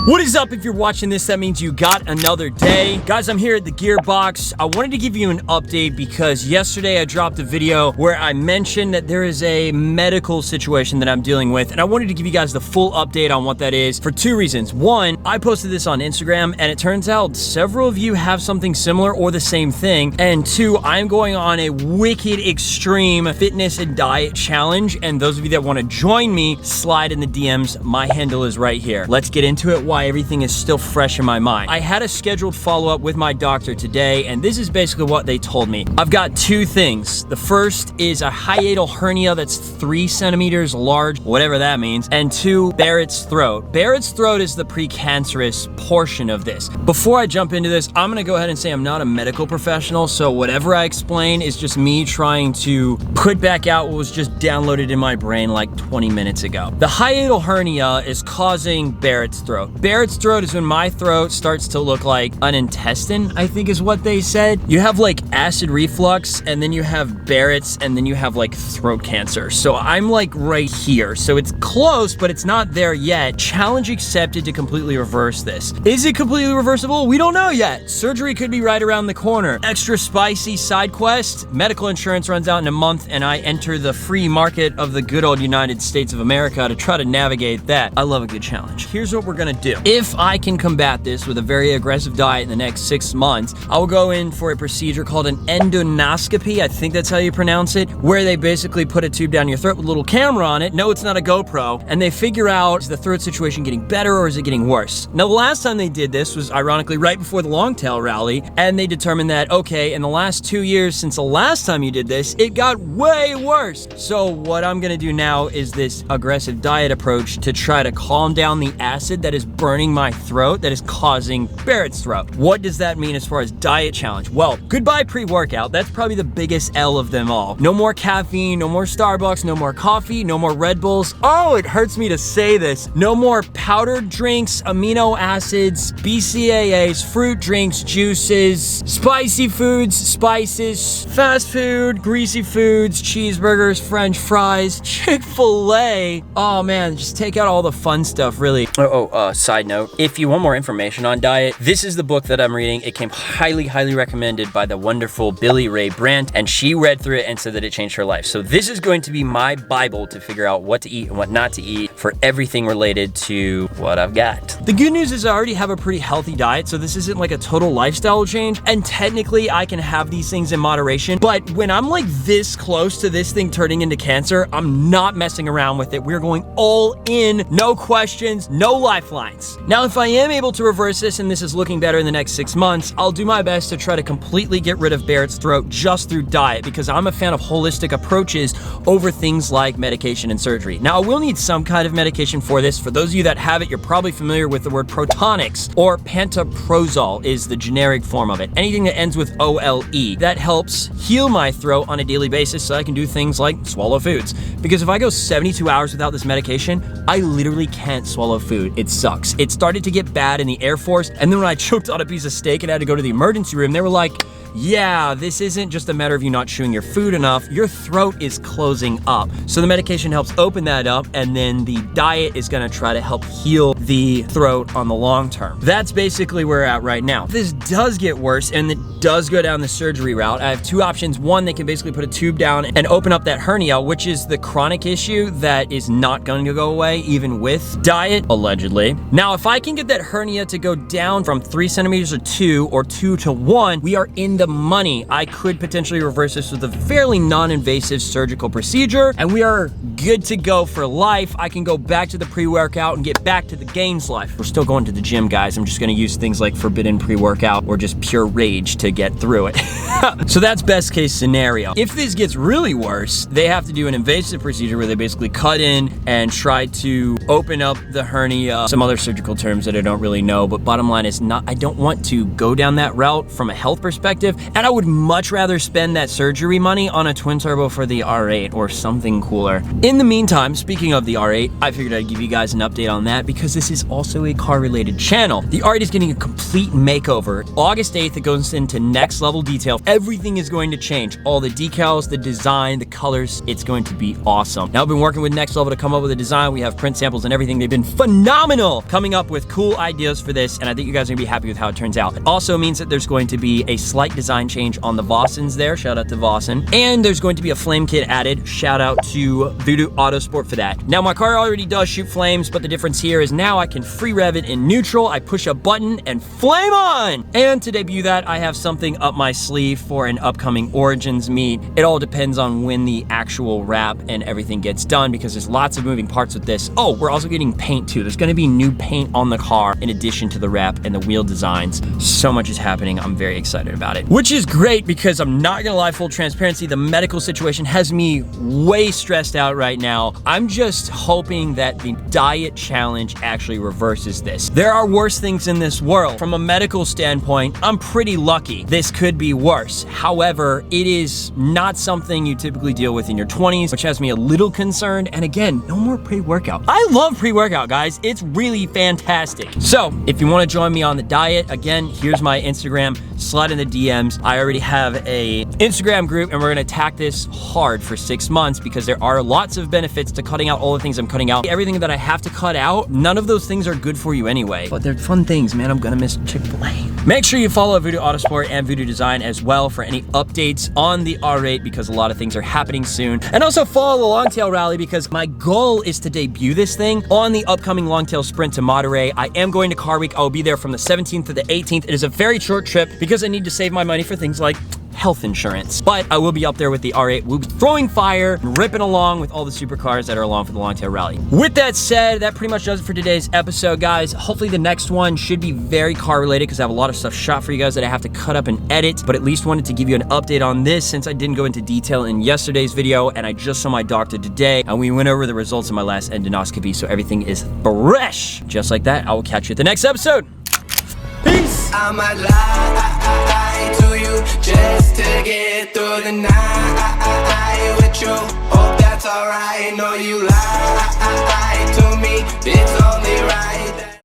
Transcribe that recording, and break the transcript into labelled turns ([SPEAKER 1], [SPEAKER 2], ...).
[SPEAKER 1] What is up? If you're watching this, that means you got another day. Guys, I'm here at the Gearbox. I wanted to give you an update because yesterday I dropped a video where I mentioned that there is a medical situation that I'm dealing with, and I wanted to give you guys the full update on what that is for two reasons. One, I posted this on Instagram, and it turns out several of you have something similar or the same thing. And two, I'm going on a wicked extreme fitness and diet challenge, and those of you that want to join me, slide in the DMs. My handle is right here. Let's get into it. Why everything is still fresh in my mind. I had a scheduled follow-up with my doctor today, and this is basically what they told me. I've got two things. The first is a hiatal hernia that's 3 centimeters large, whatever that means, and two, Barrett's throat. Barrett's throat is the precancerous portion of this. Before I jump into this, I'm gonna go ahead and say I'm not a medical professional, so whatever I explain is just me trying to put back out what was just downloaded in my brain like 20 minutes ago. The hiatal hernia is causing Barrett's throat. Barrett's throat is when my throat starts to look like an intestine, I think is what they said. You have like acid reflux, and then you have Barrett's, and then you have like throat cancer. So I'm like right here. So it's close, but it's not there yet. Challenge accepted to completely reverse this. Is it completely reversible? We don't know yet. Surgery could be right around the corner. Extra spicy side quest. Medical insurance runs out in a month, and I enter the free market of the good old United States of America to try to navigate that. I love a good challenge. Here's what we're gonna do. If I can combat this with a very aggressive diet in the next 6 months, I will go in for a procedure called an endoscopy. I think that's how you pronounce it, where they basically put a tube down your throat with a little camera on it. No, it's not a GoPro. And they figure out, is the throat situation getting better or is it getting worse? Now, the last time they did this was ironically right before the LONGTAIL rally, and they determined that, okay, in the last 2 years since the last time you did this, it got way worse. So what I'm gonna do now is this aggressive diet approach to try to calm down the acid that is burning my throat, that is causing Barrett's throat. What does that mean as far as diet challenge? Well, goodbye pre-workout. That's probably the biggest L of them all. No more caffeine, no more Starbucks, no more coffee, no more Red Bulls. Oh, it hurts me to say this. No more powdered drinks, amino acids, BCAAs, fruit drinks, juices, spicy foods, spices, fast food, greasy foods, cheeseburgers, French fries, Chick-fil-A. Oh man, just take out all the fun stuff, really. Side note, if you want more information on diet, this is the book that I'm reading. It came highly recommended by the wonderful Billy Ray Brandt, and she read through it and said that it changed her life. So this is going to be my Bible to figure out what to eat and what not to eat for everything related to what I've got. The good news is I already have a pretty healthy diet, so this isn't like a total lifestyle change, and technically I can have these things in moderation, but when I'm like this close to this thing turning into cancer, I'm not messing around with it. We're going all in, no questions, no lifelines. Now, if I am able to reverse this and this is looking better in the next 6 months, I'll do my best to try to completely get rid of Barrett's throat just through diet, because I'm a fan of holistic approaches over things like medication and surgery. Now, I will need some kind of medication for this. For those of you that have it, you're probably familiar with the word Protonix, or pantoprazole is the generic form of it. Anything that ends with OLE. That helps heal my throat on a daily basis so I can do things like swallow foods. Because if I go 72 hours without this medication, I literally can't swallow food. It sucks. It started to get bad in the Air Force, and then when I choked on a piece of steak and had to go to the emergency room, they were like, yeah, this isn't just a matter of you not chewing your food enough, your throat is closing up. So the medication helps open that up, and then the diet is gonna try to help heal the throat on the long term. That's basically where we're at right now. If this does get worse and it does go down the surgery route, I have two options. One, they can basically put a tube down and open up that hernia, which is the chronic issue that is not going to go away even with diet, allegedly. Now, if I can get that hernia to go down from 3 centimeters to 2 or 2 to 1, we are in the money. I could potentially reverse this with a fairly non-invasive surgical procedure, and we are good to go for life. I can go back to the pre-workout and get back to the gains life. We're still going to the gym, guys. I'm just gonna use things like forbidden pre-workout or just pure rage to get through it. So that's best case scenario. If this gets really worse, they have to do an invasive procedure where they basically cut in and try to open up the hernia. Some other surgical terms that I don't really know, but bottom line is I don't want to go down that route from a health perspective, and I would much rather spend that surgery money on a twin turbo for the R8 or something cooler. In the meantime, speaking of the R8, I figured I'd give you guys an update on that because this this is also a car-related channel. The R8 is getting a complete makeover. August 8th, it goes into next level detail. Everything is going to change. All the decals, the design, the colors, it's going to be awesome. Now, I've been working with Next Level to come up with a design. We have print samples and everything. They've been phenomenal coming up with cool ideas for this, and I think you guys are gonna be happy with how it turns out. It also means that there's going to be a slight design change on the Vossens there. Shout out to Vossen. And there's going to be a flame kit added. Shout out to Voodoo Autosport for that. Now, my car already does shoot flames, but the difference here is now I can free rev it in neutral. I push a button and flame on! And to debut that, I have something up my sleeve for an upcoming Origins meet. It all depends on when the actual wrap and everything gets done, because there's lots of moving parts with this. Oh, we're also getting paint too. There's gonna be new paint on the car in addition to the wrap and the wheel designs. So much is happening. I'm very excited about it. Which is great because I'm not gonna lie, full transparency, the medical situation has me way stressed out right now. I'm just hoping that the diet challenge actually reverses this. There are worse things in this world. From a medical standpoint, I'm pretty lucky. This could be worse. However, it is not something you typically deal with in your 20s, which has me a little concerned. And again, no more pre-workout. I love pre-workout, guys. It's really fantastic. So if you want to join me on the diet, again, here's my Instagram. Slide in the DMs. I already have a Instagram group, and we're gonna attack this hard for 6 months because there are lots of benefits to cutting out all the things I'm cutting out. Everything that I have to cut out, none of those things are good for you anyway. But they're fun things, man. I'm gonna miss Chick-fil-A. Make sure you follow Voodoo Autosport and Voodoo Design as well for any updates on the R8 because a lot of things are happening soon. And also follow the Longtail Rally because my goal is to debut this thing on the upcoming Longtail Sprint to Monterey. I am going to Car Week. I'll be there from the 17th to the 18th. It is a very short trip because I need to save my money for things like health insurance. But I will be up there with the R8. We'll be throwing fire, ripping along with all the supercars that are along for the Longtail Rally. With that said, that pretty much does it for today's episode, guys. Hopefully the next one should be very car related because I have a lot of stuff shot for you guys that I have to cut up and edit, but at least wanted to give you an update on this since I didn't go into detail in yesterday's video and I just saw my doctor today and we went over the results of my last endoscopy, so everything is fresh. Just like that, I will catch you at the next episode. Peace! I might lie to you just to get through the night with you. Hope that's alright. No, you lie to me. It's only right.